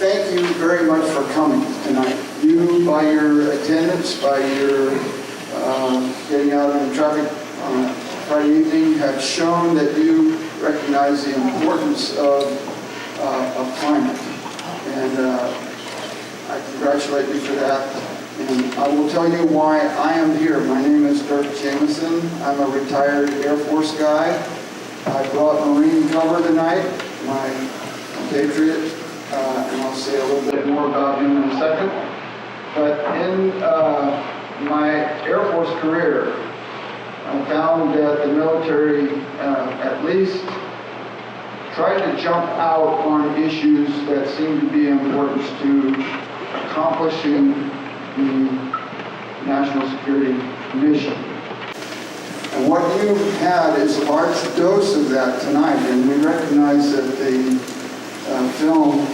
thank you very much for coming tonight. You, by your attendance, by your getting out in the traffic on a Friday evening, have shown that you recognize the importance of climate. And I congratulate you for that. And I will tell you why I am here. My name is Dirk Jameson. I'm a retired Air Force guy. I brought Marine cover tonight, my compatriot, and I'll say a little bit more about him in a second. But in my Air Force career, I found that the military at least tried to jump out on issues that seemed to be important to accomplishing the national security mission. And what you've had is a large dose of that tonight, and we recognize that the film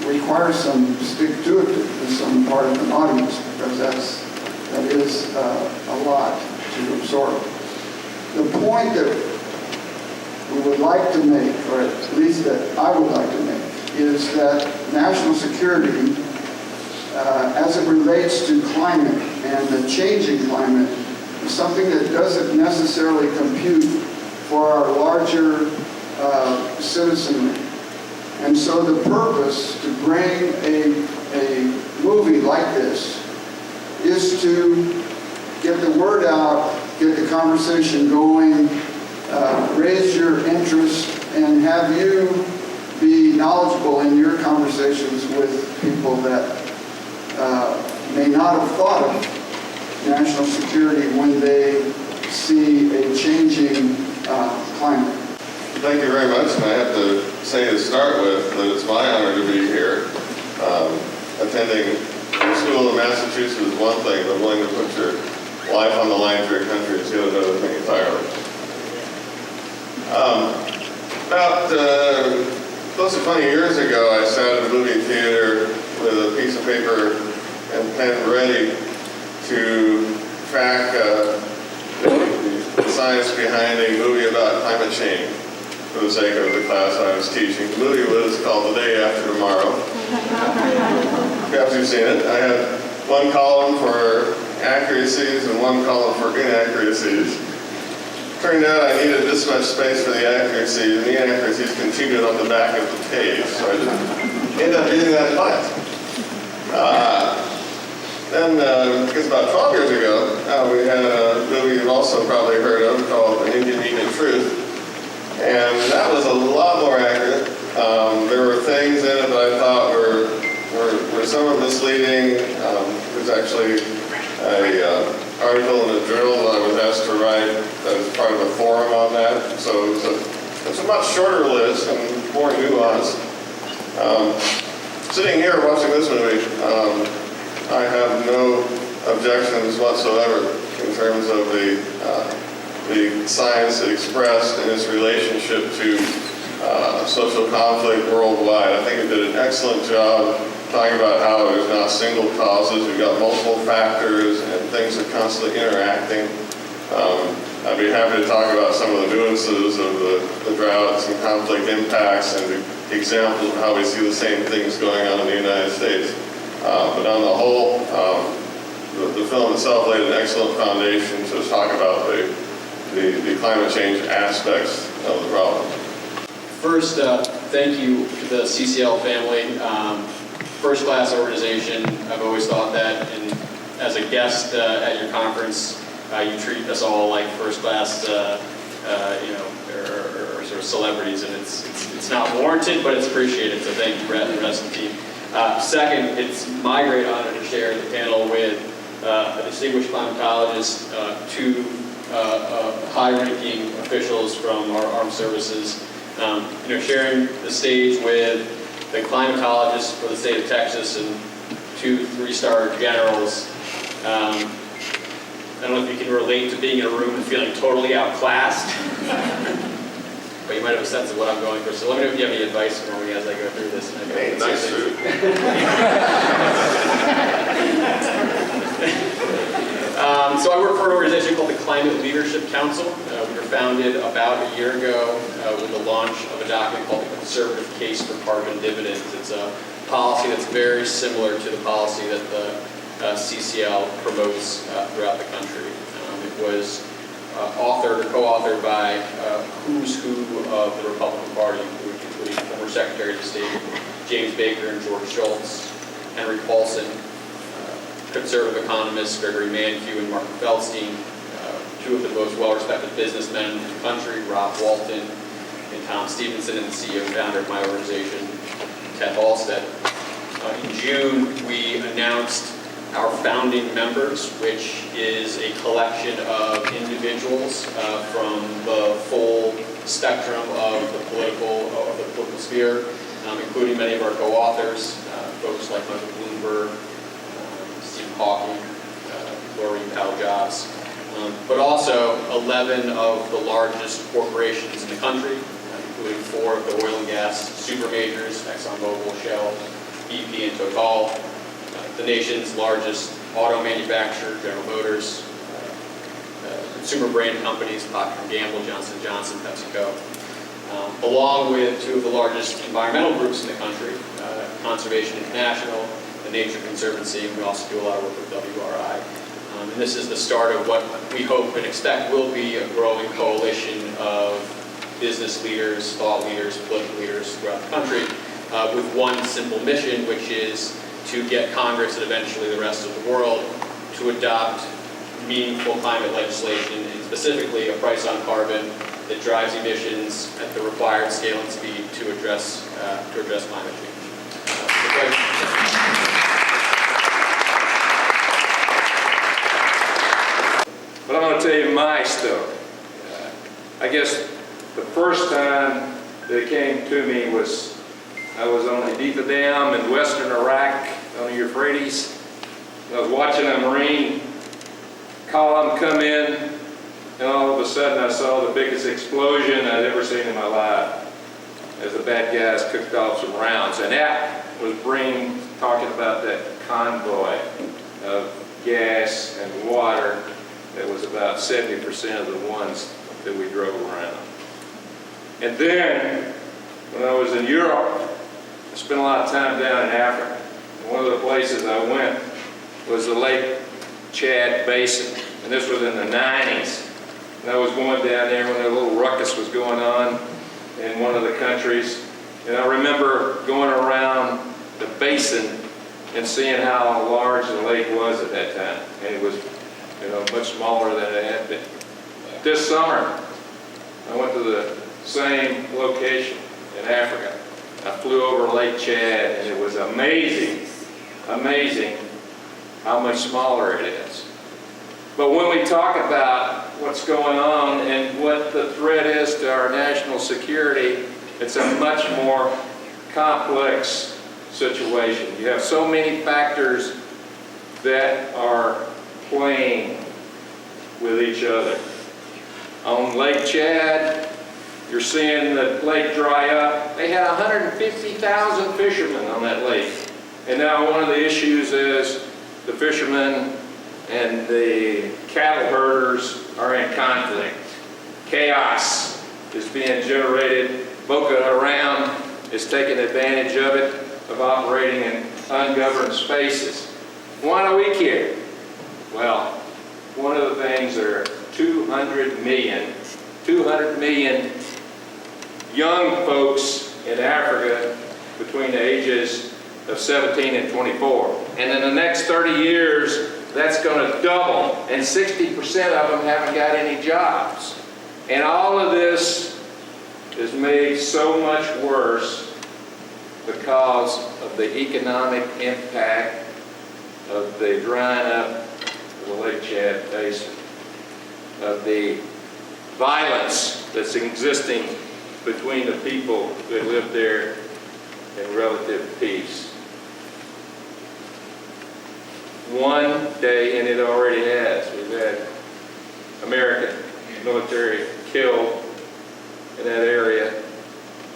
requires some stick-to-it to some part of the audience, because that is a lot to absorb. The point that we would like to make, or at least that I would like to make, is that national security, as it relates to climate and the changing climate, is something that doesn't necessarily compute for our larger citizenry. And so the purpose to bring a movie like this is to get the word out, get the conversation going, raise your interest, and have you be knowledgeable in your conversations with people that may not have thought of national security when they see a changing climate. Thank you very much, and I have to say to start with that it's my honor to be here. Attending the school in Massachusetts is one thing, but willing to put your life on the line for your country is yet another thing entirely. About close to 20 years ago, I sat in a movie theater with a piece of paper and pen ready to track the science behind a movie about climate change for the sake of the class I was teaching. The movie was called The Day After Tomorrow. Perhaps you've seen it. I had one column for accuracies and one column for inaccuracies. Turned out I needed this much space for the accuracies, and the inaccuracies continued on the back of the page, so I just ended up using that in class. Then, I guess about 12 years ago, we had a movie you've also probably heard of called An Inconvenient Truth, and that was a lot more accurate. There were things in it that I thought were somewhat misleading. There's actually an article in the journal that I was asked to write that was part of a forum on that. So it's a much shorter list and more nuanced. Sitting here watching this movie, I have no objections whatsoever in terms of the science expressed in its relationship to social conflict worldwide. I think it did an excellent job talking about how there's not single causes, we've got multiple factors and things are constantly interacting. I'd be happy to talk about some of the nuances of the droughts and conflict impacts and the examples of how we see the same things going on in the United States. But on the whole, the film itself laid an excellent foundation to talk about the climate change aspects of the problem. First, thank you to the CCL family. First-class organization. I've always thought that, and as a guest at your conference, you treat us all like first-class, or sort of celebrities, and it's not warranted, but it's appreciated. So thank you, Brett, and the rest of the team. Second, it's my great honor to share the panel with a distinguished climatologist, two high-ranking officials from our armed services. Sharing the stage with the climatologist for the state of Texas and two 3-star generals. I don't know if you can relate to being in a room and feeling totally outclassed, but you might have a sense of what I'm going through. So let me know if you have any advice for me as I go through this. Hey, nice suit. So I work for an organization called the Climate Leadership Council. We were founded about a year ago with the launch of a document called the Conservative Case for Carbon Dividends. It's a policy that's very similar to the policy that the CCL promotes throughout the country. It was authored or co-authored by who's who of the Republican Party, including former Secretary of State James Baker and George Shultz, Henry Paulson, conservative economists Gregory Mankiw and Martin Feldstein, two of the most well-respected businessmen in the country, Rob Walton and Tom Stevenson, and the CEO and founder of my organization, Ted Halstead. In June, we announced our founding members, which is a collection of individuals from the full spectrum of the political sphere, including many of our co-authors, folks like Michael Bloomberg, Stephen Hawking, Laureen Powell-Jobs, but also 11 of the largest corporations in the country, including 4 of the oil and gas super majors, ExxonMobil, Shell, BP, and Total, the nation's largest auto manufacturer, General Motors, consumer brand companies, Procter & Gamble, Johnson & Johnson, PepsiCo, along with 2 of the largest environmental groups in the country, Conservation International, the Nature Conservancy, and we also do a lot of work with WRI. And this is the start of what we hope and expect will be a growing coalition of business leaders, thought leaders, political leaders throughout the country, with one simple mission, which is to get Congress and eventually the rest of the world to adopt meaningful climate legislation, and specifically a price on carbon that drives emissions at the required scale and speed to address climate change. But I'm going to tell you my story. I guess the first time that it came to me was I was on the dividend in western Iraq on the Euphrates. I was watching a Marine column come in, and all of a sudden I saw the biggest explosion I'd ever seen in my life as the bad guys cooked off some rounds. And that was talking about that convoy of gas and water that was about 70% of the ones that we drove around. And then, when I was in Europe, I spent a lot of time down in Africa. One of the places I went was the Lake Chad Basin, and this was in the 90s. And I was going down there when a little ruckus was going on in one of the countries. And I remember going around the basin and seeing how large the lake was at that time. And it was, much smaller than it had been. This summer, I went to the same location in Africa. I flew over Lake Chad, and it was amazing how much smaller it is. But when we talk about what's going on and what the threat is to our national security, it's a much more complex situation. You have so many factors that are playing with each other. On Lake Chad, you're seeing the lake dry up. They had 150,000 fishermen on that lake. And now one of the issues is the fishermen and the cattle herders are in conflict. Chaos is being generated. Boko Haram is taking advantage of it, of operating in ungoverned spaces. Why do we care? Well, one of the things are 200 million young folks in Africa between the ages of 17 and 24. And in the next 30 years, that's going to double, and 60% of them haven't got any jobs. And all of this is made so much worse because of the economic impact of the drying up of the Lake Chad Basin, of the violence that's existing between the people that live there in relative peace. One day, and it already has, we've had American military killed in that area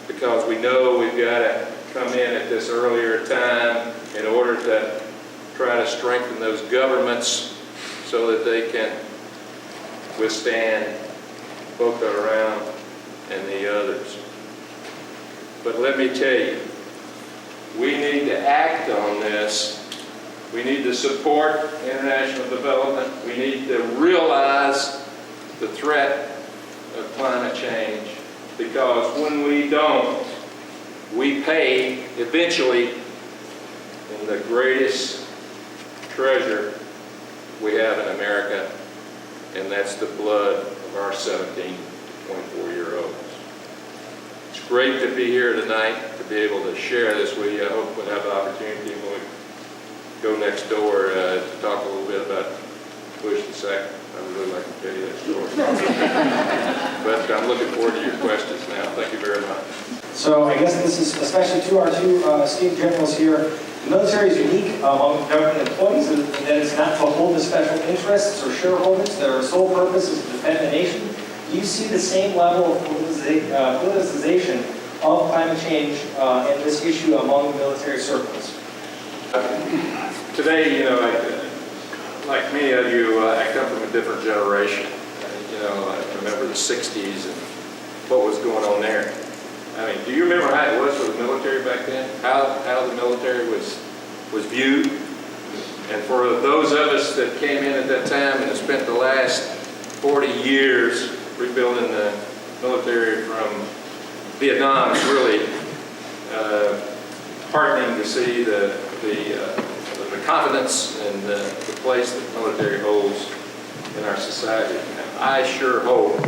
because we know we've got to come in at this earlier time in order to try to strengthen those governments so that they can withstand Boko Haram and the others. But let me tell you, we need to act on this. We need to support international development. We need to realize the threat of climate change, because when we don't, we pay eventually in the greatest treasure we have in America, and that's the blood of our 17 to 24-year-olds. It's great to be here tonight, to be able to share this with you. I hope we'll have the opportunity when we go next door to talk a little bit about Bush II. I would really like to tell you that story. But I'm looking forward to your questions now. Thank you very much. So I guess this is especially to our two esteemed generals here. The military is unique among government employees in that it's not to hold the special interests or shareholders. Their sole purpose is to defend the nation. Do you see the same level of politicization of climate change and this issue among military circles? Today, you know, like many of you, I come from a different generation. I remember the 60s and what was going on there. I mean, do you remember how it was for the military back then? How the military was viewed? And for those of us that came in at that time and have spent the last 40 years rebuilding the military from Vietnam, it's really heartening to see the confidence and the place that the military holds in our society. And I sure hope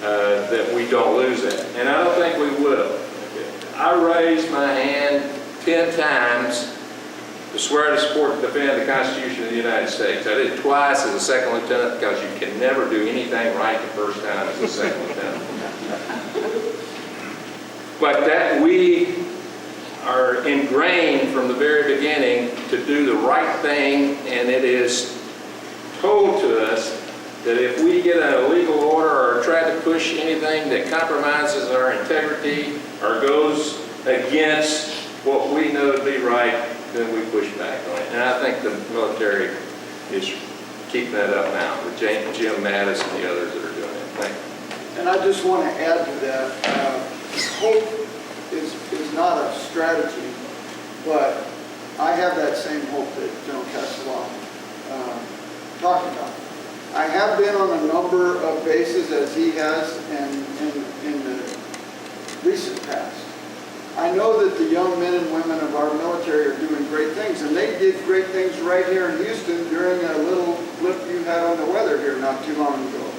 that we don't lose that. And I don't think we will. I raised my hand 10 times to swear to support and defend the Constitution of the United States. I did it twice as a second lieutenant, because you can never do anything right the first time as a second lieutenant. But that we are ingrained from the very beginning to do the right thing, and it is told to us that if we get an illegal order or try to push anything that compromises our integrity or goes against what we know to be right, then we push back on it. And I think the military is keeping that up now with Jim Mattis and the others that are doing it. Thank you. And I just want to add to that, hope is not a strategy, but I have that same hope that General Castellaw talked about. I have been on a number of bases, as he has, in the recent past. I know that the young men and women of our military are doing great things, and they did great things right here in Houston during a little blip you had on the weather here not too long ago.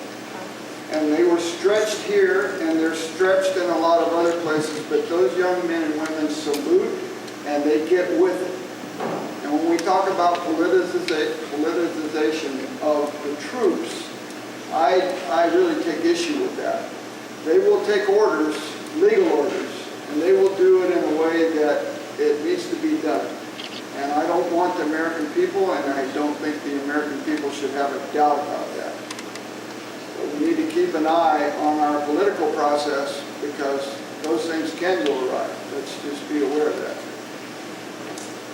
And they were stretched here, and they're stretched in a lot of other places, but those young men and women salute, and they get with it. And when we talk about politicization of the troops, I really take issue with that. They will take orders, legal orders, and they will do it in a way that it needs to be done. And I don't want the American people, and I don't think the American people should have a doubt about that. But we need to keep an eye on our political process, because those things can go awry. Let's just be aware of that.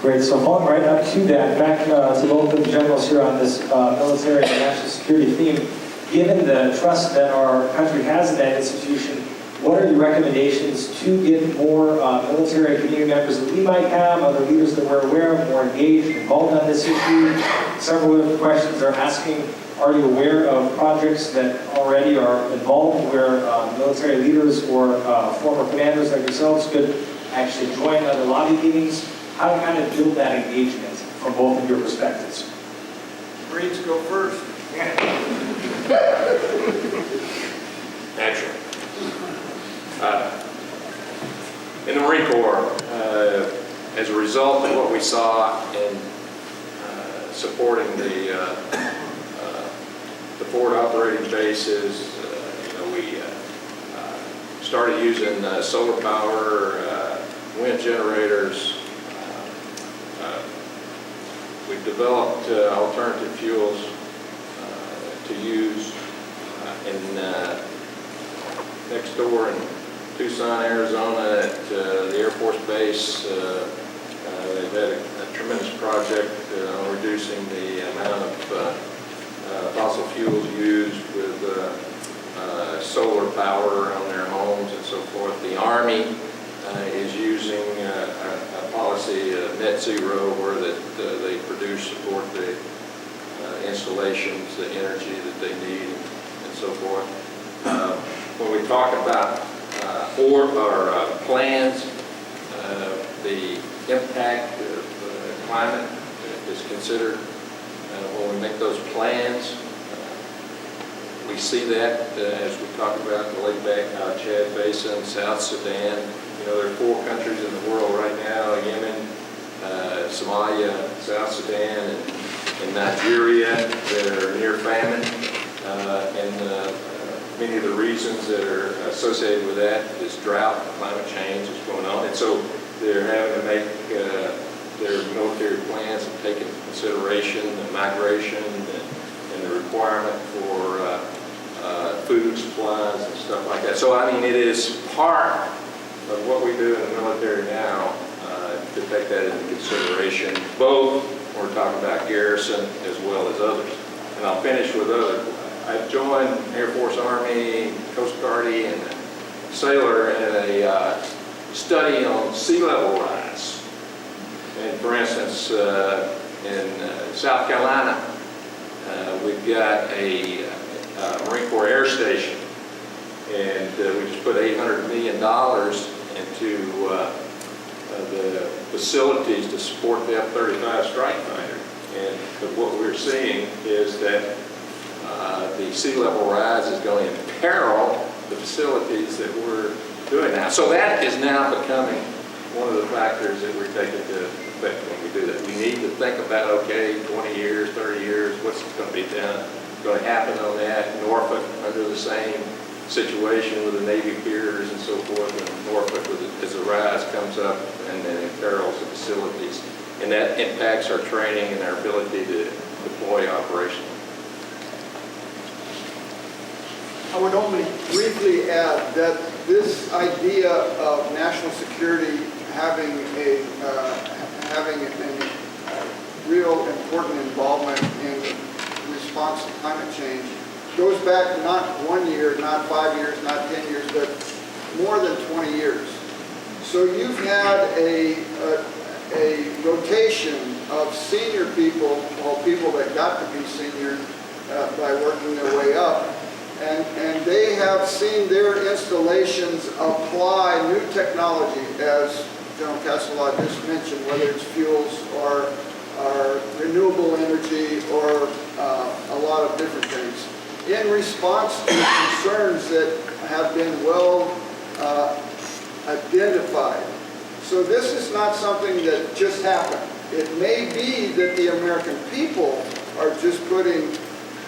Great. So following right up to that, back to both of the generals here on this military and national security theme, given the trust that our country has in that institution, what are your recommendations to get more military community members that we might have, other leaders that we're aware of, more engaged, involved on this issue? Several of the questions are asking, are you aware of projects that already are involved where military leaders or former commanders like yourselves could actually join other lobby meetings? How to kind of build that engagement from both of your perspectives? Marines go first. Naturally. In the Marine Corps, as a result of what we saw in supporting the forward operating bases, we started using solar power, wind generators. We've developed alternative fuels to use next door in Tucson, Arizona, at the Air Force Base. They've had a tremendous project on reducing the amount of fuels used with solar power on their homes and so forth. The Army is using a policy of net zero where that they support the installations, the energy that they need, and so forth. When we talk about plans, the impact of climate is considered when we make those plans. We see that as we talk about the Lake Chad Basin, South Sudan. You know, there are 4 countries in the world right now: Yemen, Somalia, South Sudan, and Nigeria that are near famine. Many of the reasons that are associated with that is drought, climate change is going on. And so they're having to make their military plans and take into consideration the migration and the requirement for food supplies and stuff like that. So, I mean, it is part of what we do in the military now to take that into consideration, both when we're talking about garrison as well as others. And I'll finish with others. I joined Air Force, Army, Coast Guard, and sailor in a study on sea level rise. And for instance, in South Carolina, we've got a Marine Corps Air Station, and we just put $800 million into the facilities to support the F-35 strike fighter. And what we're seeing is that the sea level rise is going to imperil the facilities that we're doing now. So that is now becoming one of the factors that we're taking into effect when we do that. We need to think about, okay, 20 years, 30 years, what's going to be going to happen on that. Norfolk under the same situation with the Navy piers and so forth, and Norfolk as the rise comes up and then imperils the facilities. And that impacts our training and our ability to deploy operationally. I would only briefly add that this idea of national security having a real important involvement in response to climate change goes back not 1 year, not 5 years, not 10 years, but more than 20 years. So you've had a rotation of senior people, well, people that got to be senior by working their way up, and they have seen their installations apply new technology, as General Castellaw just mentioned, whether it's fuels or renewable energy or a lot of different things, in response to concerns that have been well identified. So this is not something that just happened. It may be that the American people are just putting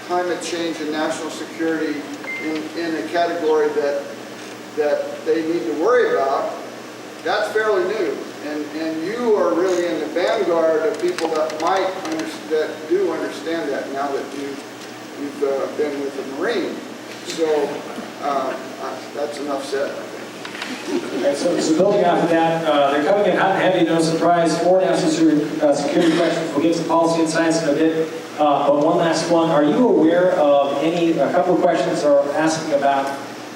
climate change and national security in a category that they need to worry about. That's fairly new, and you are really in the vanguard of people that that do understand that now that you've been with the Marine. So that's enough said, I think. Okay, so building off of that, they're coming in hot and heavy, no surprise. 4 national security questions. We'll get some policy and science in a bit. But one last one. Are you aware of a couple of questions are asking about,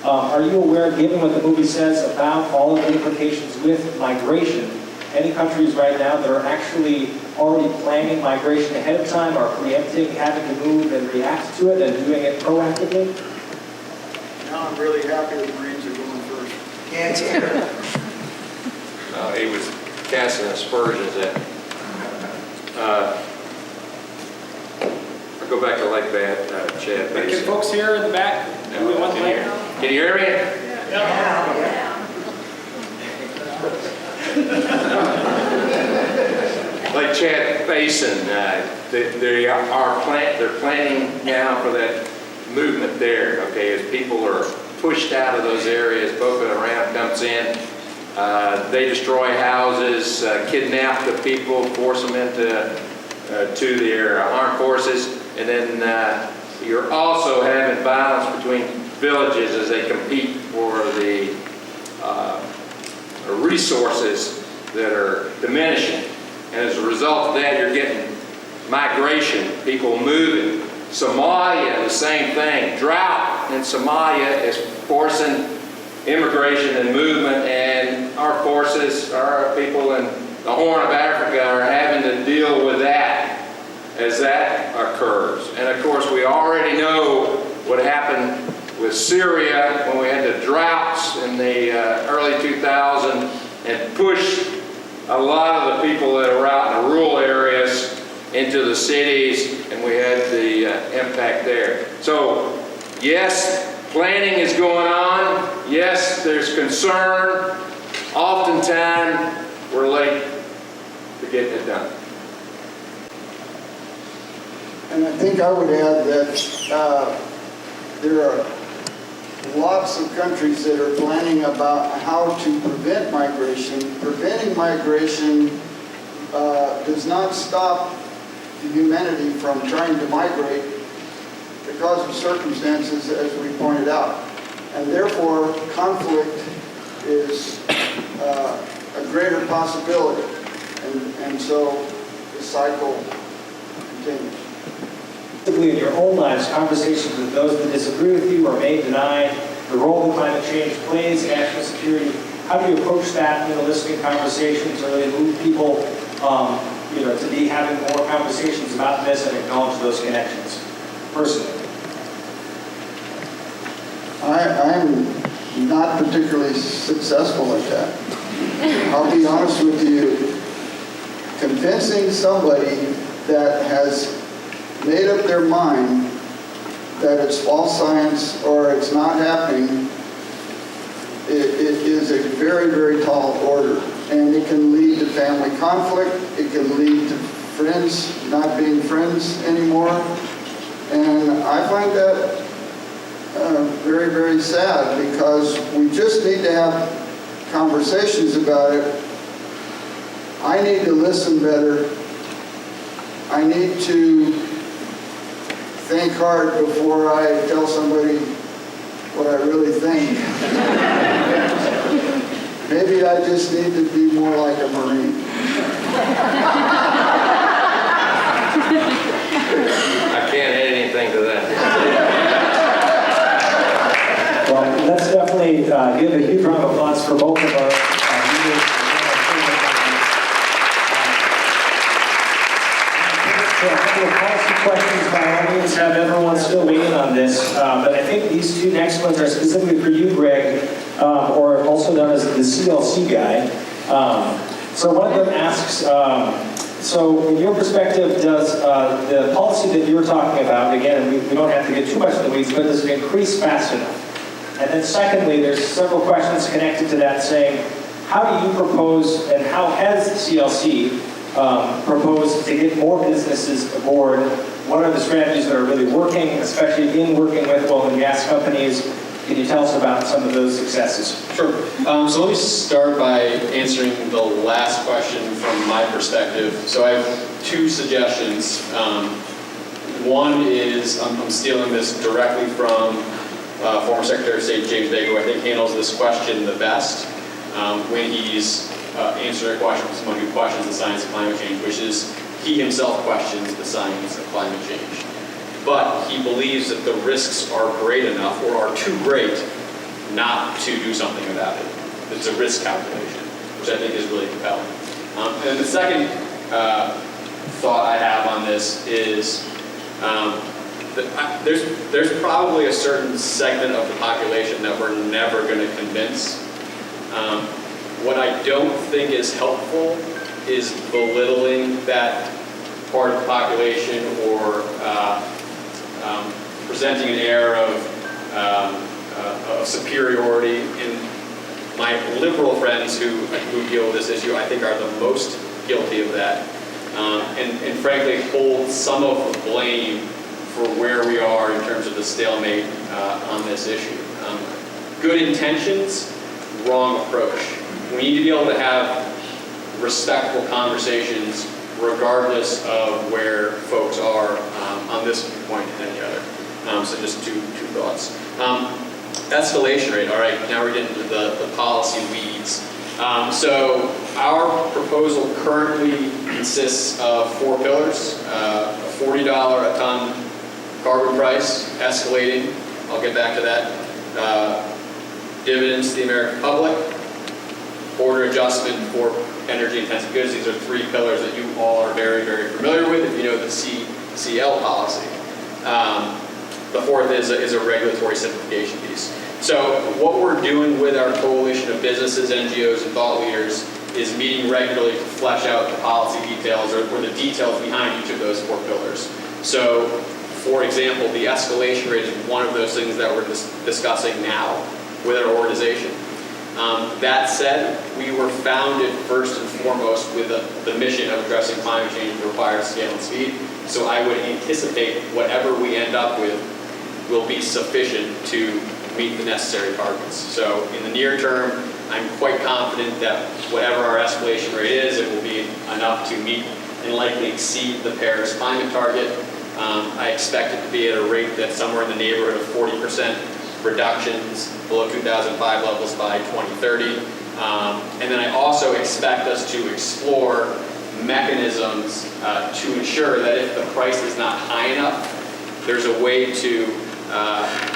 are you aware, given what the movie says about all of the implications with migration, any countries right now that are actually already planning migration ahead of time, are preempting, having to move and react to it and doing it proactively? Now I'm really happy the Marines are going first. He was casting aspersions at. I'll go back to Lake Chad Basin. Can folks here in the back? Do we want to hear? Can you hear me? Lake Chad Basin, they're planning now for that movement there. Okay, as people are pushed out of those areas, Boko Haram comes in, they destroy houses, kidnap the people, force them into to their armed forces, and then you're also having violence between villages as they compete for the resources that are diminishing. And as a result of that, you're getting migration, people moving Somalia, the same thing. Drought in Somalia is forcing immigration and movement, and our forces, our people in the Horn of Africa are having to deal with that as that occurs. And of course, we already know what happened with Syria when we had the droughts in the early 2000s and pushed a lot of the people that were out in the rural areas into the cities, and we had the impact there. So, yes, planning is going on. Yes, there's concern. Oftentimes, we're late to getting it done. And I think I would add that there are lots of countries that are planning about how to prevent migration. Preventing migration does not stop humanity from trying to migrate because of circumstances, as we pointed out. And therefore, conflict is a greater possibility. And so the cycle continues. In your own lives, conversations with those that disagree with you or may deny the role that climate change plays in national security, how do you approach that in the listening conversations, or really move people to be having more conversations about this and acknowledge those connections personally? I'm not particularly successful at that. I'll be honest with you. Convincing somebody that has made up their mind that it's false science or it's not happening, it is a very, very tall order. And it can lead to family conflict. It can lead to friends not being friends anymore. And I find that very, very sad, because we just need to have conversations about it. I need to listen better. I need to think hard before I tell somebody what I really think. Maybe I just need to be more like a Marine. I can't add anything to that. Well, let's definitely give a huge round of applause for both of our leaders. So a couple of policy questions by all means, have everyone still waiting on this, but I think these two next ones are specifically for you, Greg, or also known as the CLC guy. So one of them asks, so in your perspective, does the policy that you were talking about, again, we don't have to get too much in the weeds, but does it increase fast enough? And then secondly, there's several questions connected to that saying, how do you propose, and how has CLC proposed to get more businesses aboard? What are the strategies that are really working, especially in working with oil and gas companies? Can you tell us about some of those successes? Sure. So let me start by answering the last question from my perspective. So I have two suggestions. One is, I'm stealing this directly from former Secretary of State James Baker, who I think handles this question the best when he's answering a question from someone who questions the science of climate change, which is he himself questions the science of climate change. But he believes that the risks are great enough, or are too great, not to do something about it. It's a risk calculation, which I think is really compelling. And the second thought I have on this is that there's probably a certain segment of the population that we're never going to convince. What I don't think is helpful is belittling that part of the population, or presenting an air of superiority. And my liberal friends who deal with this issue, I think, are the most guilty of that, and frankly hold some of the blame for where we are in terms of the stalemate on this issue. Good intentions, wrong approach. We need to be able to have respectful conversations regardless of where folks are on this point and any other. So just two thoughts. Escalation rate. All right, now we're getting into the policy weeds. So our proposal currently consists of 4 pillars: a $40 a ton carbon price escalating, I'll get back to that. Dividends to the American public, border adjustment for energy intensive goods. These are three pillars that you all are very, very familiar with if you know the CCL policy. The fourth is a regulatory simplification piece. So what we're doing with our coalition of businesses, NGOs, and thought leaders is meeting regularly to flesh out the policy details or the details behind each of those four pillars. So, for example, the escalation rate is one of those things that we're discussing now with our organization. That said, we were founded first and foremost with the mission of addressing climate change at the required scale and speed. So I would anticipate whatever we end up with will be sufficient to meet the necessary targets. So in the near term, I'm quite confident that whatever our escalation rate is, it will be enough to meet and likely exceed the Paris climate target. I expect it to be at a rate that's somewhere in the neighborhood of 40% reductions below 2005 levels by 2030. And then I also expect us to explore mechanisms to ensure that if the price is not high enough, there's a way to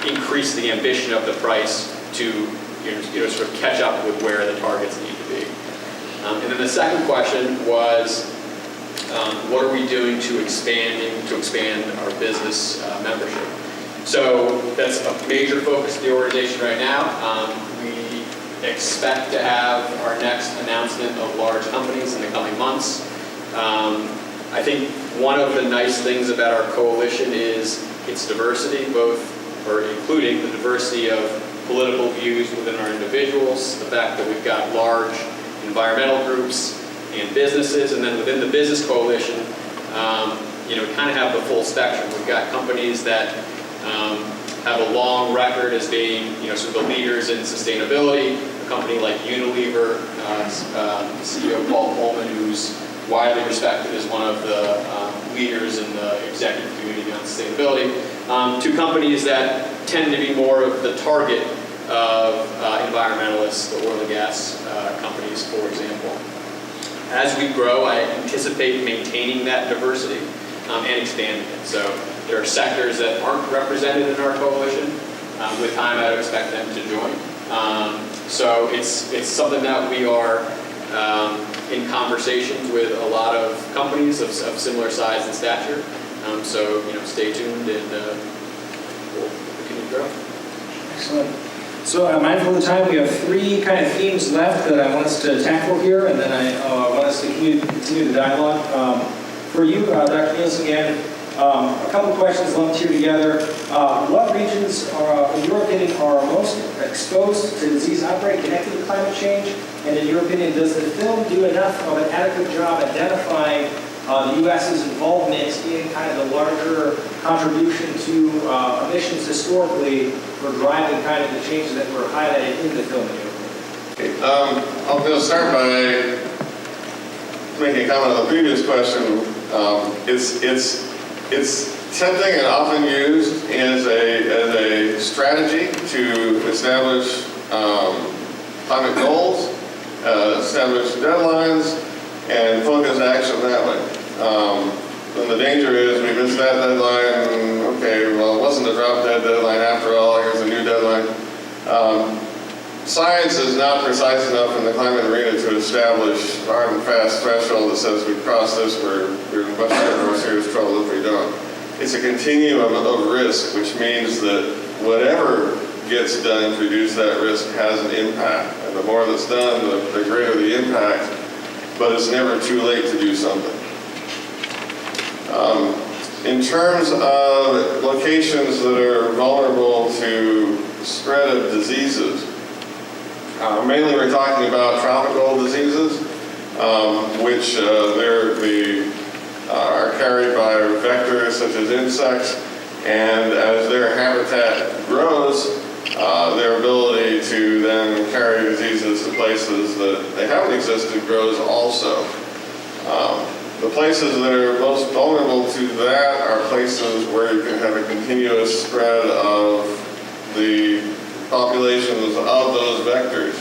increase the ambition of the price to sort of catch up with where the targets need to be. And then the second question was, what are we doing to expand our business membership? So that's a major focus of the organization right now. We expect to have our next announcement of large companies in the coming months. I think one of the nice things about our coalition is its diversity, including the diversity of political views within our individuals, the fact that we've got large environmental groups and businesses, and then within the business coalition, we kind of have the full spectrum. We've got companies that have a long record as being, sort of the leaders in sustainability. A company like Unilever, CEO Paul Coleman, who's widely respected as one of the leaders in the executive community on sustainability, to companies that tend to be more of the target of environmentalists, the oil and gas companies, for example. As we grow, I anticipate maintaining that diversity and expanding it. So there are sectors that aren't represented in our coalition. With time, I would expect them to join. So it's something that we are in conversations with a lot of companies of similar size and stature. So stay tuned and we'll continue to grow. Excellent. So I'm mindful of the time. We have three kind of themes left that I want us to tackle here, and then I want us to continue the dialogue. For you, Dr. Nielsen-Gammon, a couple questions lumped here together. What regions, in your opinion, are most exposed to disease outbreak connected to climate change? And in your opinion, does the film do enough of an adequate job identifying the U.S.'s involvement in kind of the larger contribution to emissions historically for driving kind of the changes that were highlighted in the film? I'm going to start by making a comment on the previous question. It's tempting and often used as a strategy to establish climate goals, establish deadlines, and focus action that way. And the danger is we miss that deadline. Okay, well, it wasn't a drop dead deadline after all. Here's a new deadline. Science is not precise enough in the climate arena to establish a hard and fast threshold that says we've crossed this, we're in much more serious trouble if we don't. It's a continuum of risk, which means that whatever gets done to reduce that risk has an impact. And the more that's done, the greater the impact, but it's never too late to do something. In terms of locations that are vulnerable to spread of diseases, mainly we're talking about tropical diseases, which are carried by vectors such as insects, and as their habitat grows, their ability to then carry diseases to places that they haven't existed grows also. The places that are most vulnerable to that are places where you can have a continuous spread of the populations of those vectors.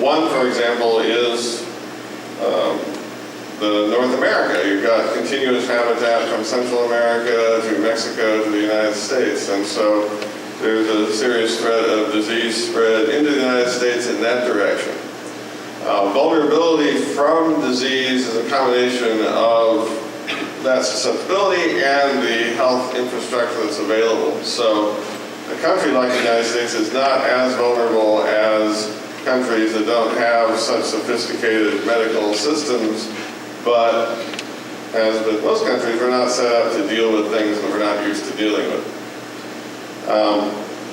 One, for example, is the North America. You've got continuous habitat from Central America to Mexico to the United States. And so there's a serious threat of disease spread into the United States in that direction. Vulnerability from disease is a combination of that susceptibility and the health infrastructure that's available. So a country like the United States is not as vulnerable as countries that don't have such sophisticated medical systems, but as with most countries, we're not set up to deal with things that we're not used to dealing with.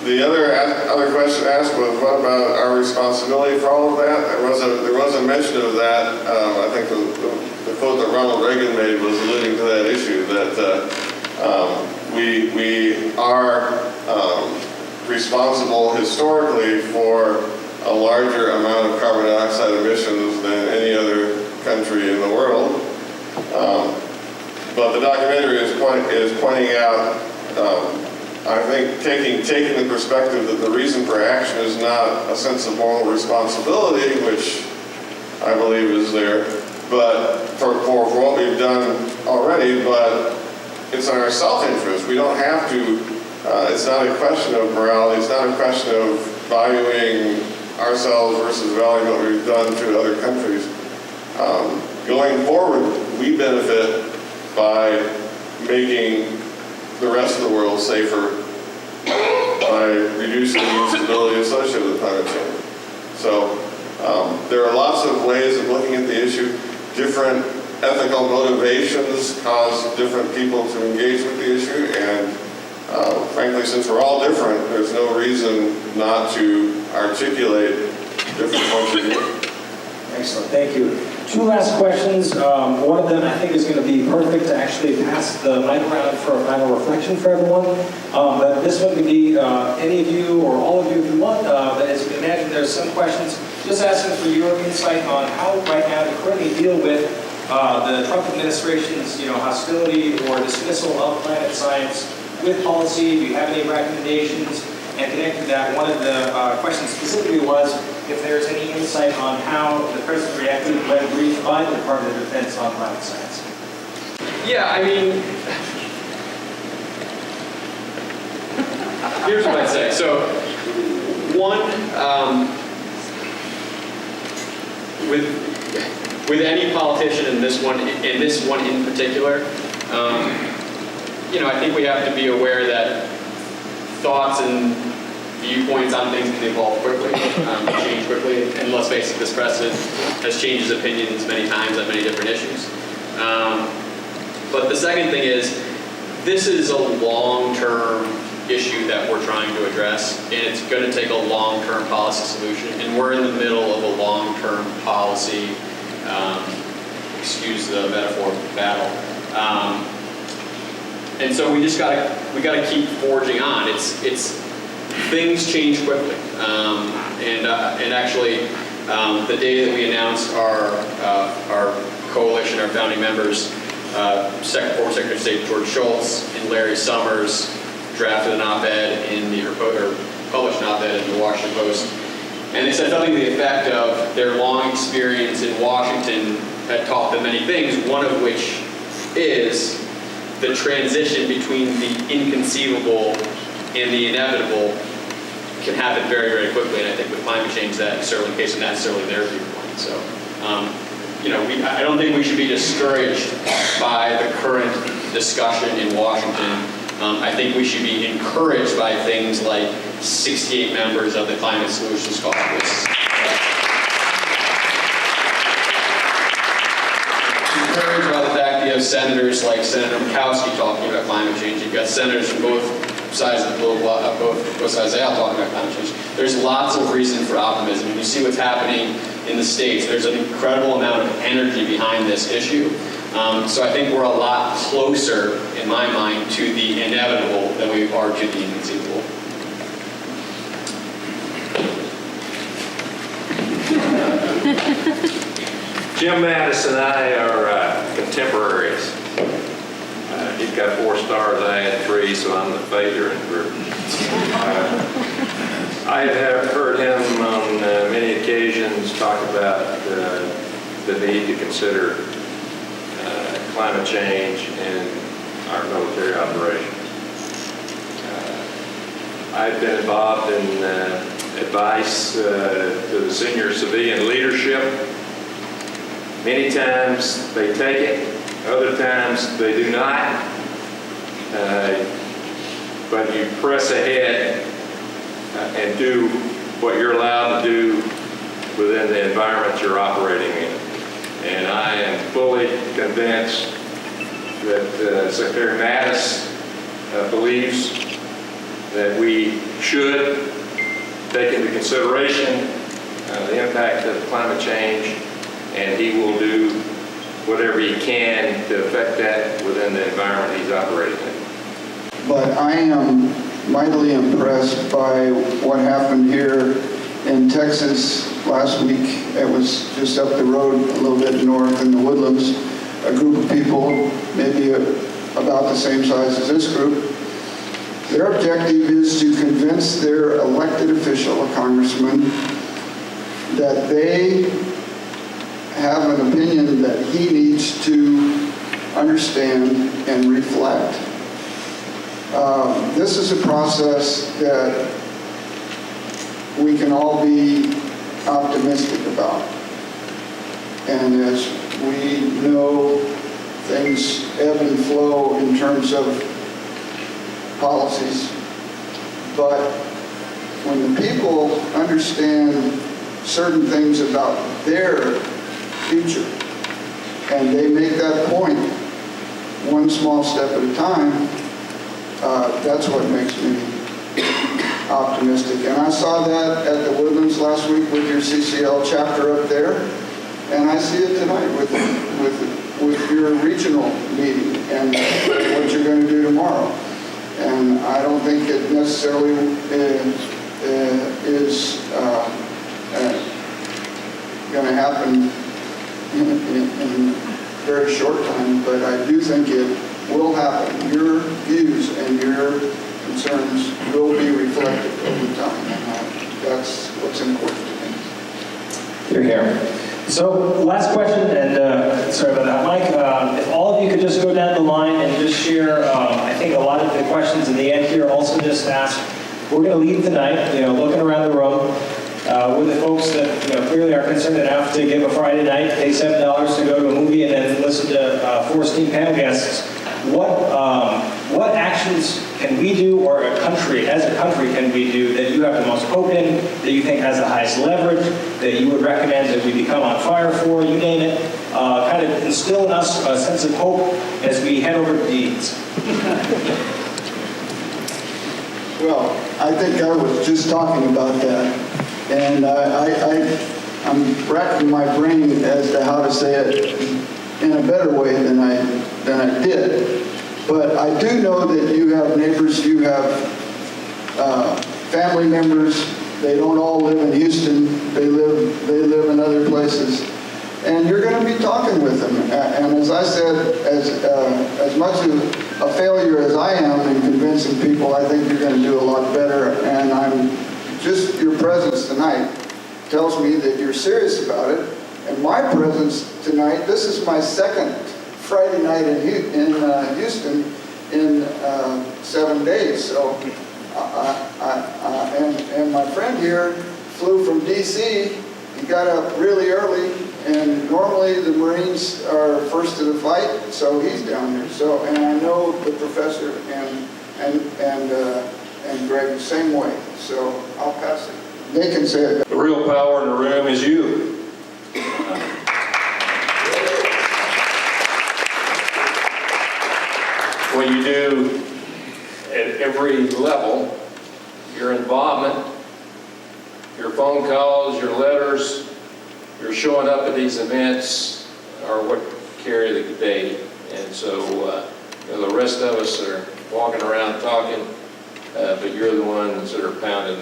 The other question asked was, what about our responsibility for all of that? There was a mention of that. I think the quote that Ronald Reagan made was alluding to that issue, that we are responsible historically for a larger amount of carbon dioxide emissions than any other country in the world. But the documentary is pointing out, I think, taking the perspective that the reason for action is not a sense of moral responsibility, which I believe is there, but for what we've done already, but it's in our self-interest. We don't have to, it's not a question of morality, it's not a question of valuing ourselves versus valuing what we've done to other countries. Going forward, we benefit by making the rest of the world safer by reducing the instability associated with climate change. So there are lots of ways of looking at the issue. Different ethical motivations cause different people to engage with the issue, and frankly, since we're all different, there's no reason not to articulate different points of view. Excellent, thank you. Two last questions. One of them I think is going to be perfect to actually pass the mic around for a final reflection for everyone. But this one could be any of you or all of you if you want. But as you can imagine, there's some questions just asking for your insight on how right now to currently deal with the Trump administration's hostility or dismissal of climate science with policy. Do you have any recommendations? And connected to that, one of the questions specifically was if there's any insight on how the president reacted when briefed by the Department of Defense on climate science. Yeah, I mean, here's what I'd say. So, one, with any politician in this one in particular, I think we have to be aware that thoughts and viewpoints on things can evolve quickly, change quickly, and let's face it, this president has changed his opinions many times on many different issues. But the second thing is, this is a long-term issue that we're trying to address, and it's going to take a long-term policy solution, and we're in the middle of a long-term policy, excuse the metaphor, battle. And so we gotta keep forging on. It's things change quickly, and actually, the day that we announced our coalition, our founding members, former Secretary of State George Shultz and Larry Summers drafted an op-ed or published an op-ed in the Washington Post, and they said something to the effect of their long experience in Washington had taught them many things. One of which is the transition between the inconceivable and the inevitable can happen very, very quickly. And I think with climate change, that's certainly the case, and that's certainly their viewpoint. So, I don't think we should be discouraged by the current discussion in Washington. I think we should be encouraged by things like 68 members of the Climate Solutions Caucus. Encouraged by the fact that you have senators like Senator Murkowski talking about climate change. You've got senators from both sides of the political, both sides of the aisle talking about climate change. There's lots of reason for optimism. When you see what's happening in the States, there's an incredible amount of energy behind this issue. So I think we're a lot closer, in my mind, to the inevitable than we are to the inconceivable. Jim Mattis and I are contemporaries. He's got 4 stars, I had 3, so I'm the failure in the group. I have heard him on many occasions talk about the need to consider climate change in our military operations. I've been involved in advice to the senior civilian leadership. Many times they take it, other times they do not. But you press ahead and do what you're allowed to do within the environment you're operating in. And I am fully convinced that Secretary Mattis believes that we should take into consideration the impact of climate change, and he will do whatever he can to affect that within the environment he's operating in. But I am mightily impressed by what happened here in Texas last week. It was just up the road, a little bit north in the Woodlands. A group of people, maybe about the same size as this group. Their objective is to convince their elected official, a congressman, that they have an opinion that he needs to understand and reflect. This is a process that we can all be optimistic about. And as we know, things ebb and flow in terms of policies. But when the people understand certain things about their future, and they make that point one small step at a time, that's what makes me optimistic. And I saw that at the Woodlands last week with your CCL chapter up there, and I see it tonight with your regional meeting and what you're going to do tomorrow. And I don't think it necessarily is going to happen in a very short time, but I do think it will happen. Your views and your concerns will be reflected over time, and that's what's important to me. You're here. So, last question, and sorry about that, Mike. If all of you could just go down the line and just share, I think a lot of the questions in the end here also just asked. We're going to leave tonight, looking around the room with the folks that clearly are concerned enough to give a Friday night, pay $7 to go to a movie, and then listen to 4 esteemed panel guests. What actions can we do, or as a country, can we do that you have the most hope in, that you think has the highest leverage, that you would recommend that we become on fire for, you name it, kind of instill in us a sense of hope as we head over to deeds? Well, I think I was just talking about that, and I'm racking my brain as to how to say it in a better way than I did. But I do know that you have neighbors, you have family members. They don't all live in Houston. They live in other places, and you're going to be talking with them. And as I said, as much of a failure as I am in convincing people, I think you're going to do a lot better. And just your presence tonight tells me that you're serious about it. And my presence tonight, this is my second Friday night in Houston in 7 days. So, and my friend here flew from D.C. He got up really early, and normally the Marines are first to the fight, so he's down here. So, and I know the professor and Greg the same way. So I'll pass it. They can say it. The real power in the room is you. What you do at every level, your involvement, your phone calls, your letters, your showing up at these events are what carry the day. And so the rest of us are walking around talking, but you're the ones that are pounding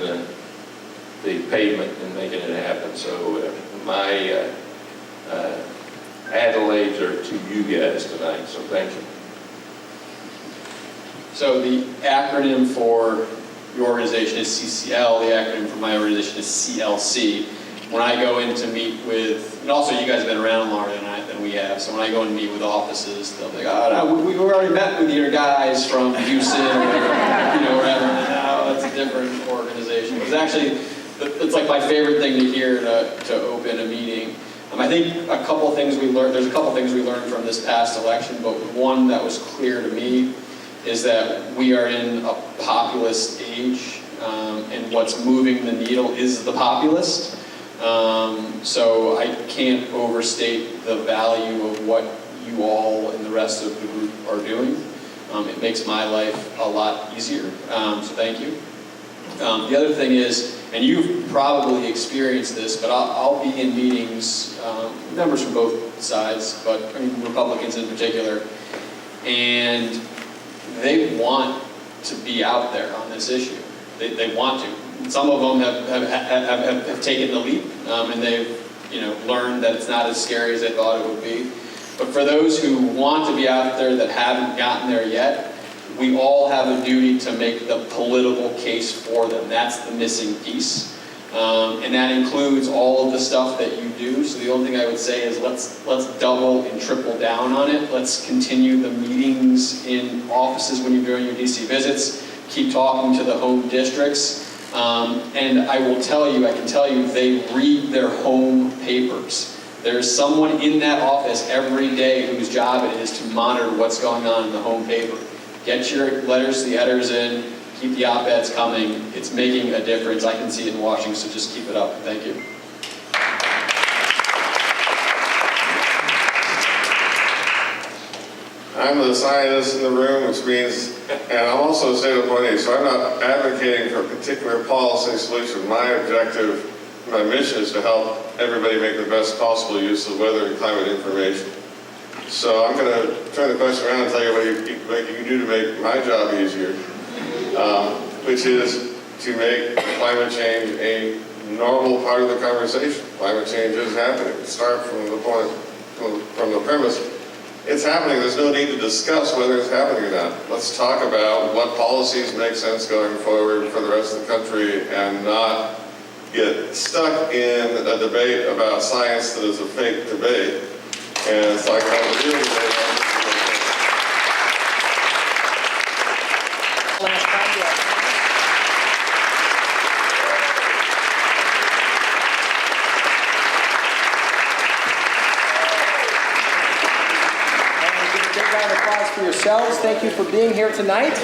the pavement and making it happen. So my accolades are to you guys tonight, so thank you. So the acronym for your organization is CCL. The acronym for my organization is CLC. When I go in to meet with, and also you guys have been around longer than we we have. So when I go and meet with offices, they'll be like, oh, no, we already met with your guys from Houston or wherever. No, it's a different organization. It's actually, it's like my favorite thing to hear to open a meeting. I think there's a couple things we learned from this past election, but one that was clear to me is that we are in a populist age, and what's moving the needle is the populist. So I can't overstate the value of what you all and the rest of the group are doing. It makes my life a lot easier, so thank you. The other thing is, and you've probably experienced this, but I'll be in meetings, members from both sides, but I mean Republicans in particular, and they want to be out there on this issue. They want to. Some of them have taken the leap, and they've learned that it's not as scary as they thought it would be. But for those who want to be out there that haven't gotten there yet, we all have a duty to make the political case for them. That's the missing piece. And that includes all of the stuff that you do. So the only thing I would say is let's double and triple down on it. Let's continue the meetings in offices when you're doing your DC visits. Keep talking to the home districts. And I can tell you, they read their home papers. There's someone in that office every day whose job it is to monitor what's going on in the home paper. Get your letters to the editors in, keep the op-eds coming. It's making a difference. I can see it in Washington, so just keep it up. Thank you. I'm the scientist in the room, which means, and I'm also a state appointee, so I'm not advocating for a particular policy solution. My objective, my mission is to help everybody make the best possible use of weather and climate information. So I'm going to turn the question around and tell you what you can do to make my job easier, which is to make climate change a normal part of the conversation. Climate change is happening. Start from the premise. It's happening. There's no need to discuss whether it's happening or not. Let's talk about what policies make sense going forward for the rest of the country and not get stuck in a debate about science that is a fake debate. And it's like how the real debate. For yourselves. Thank you for being here tonight.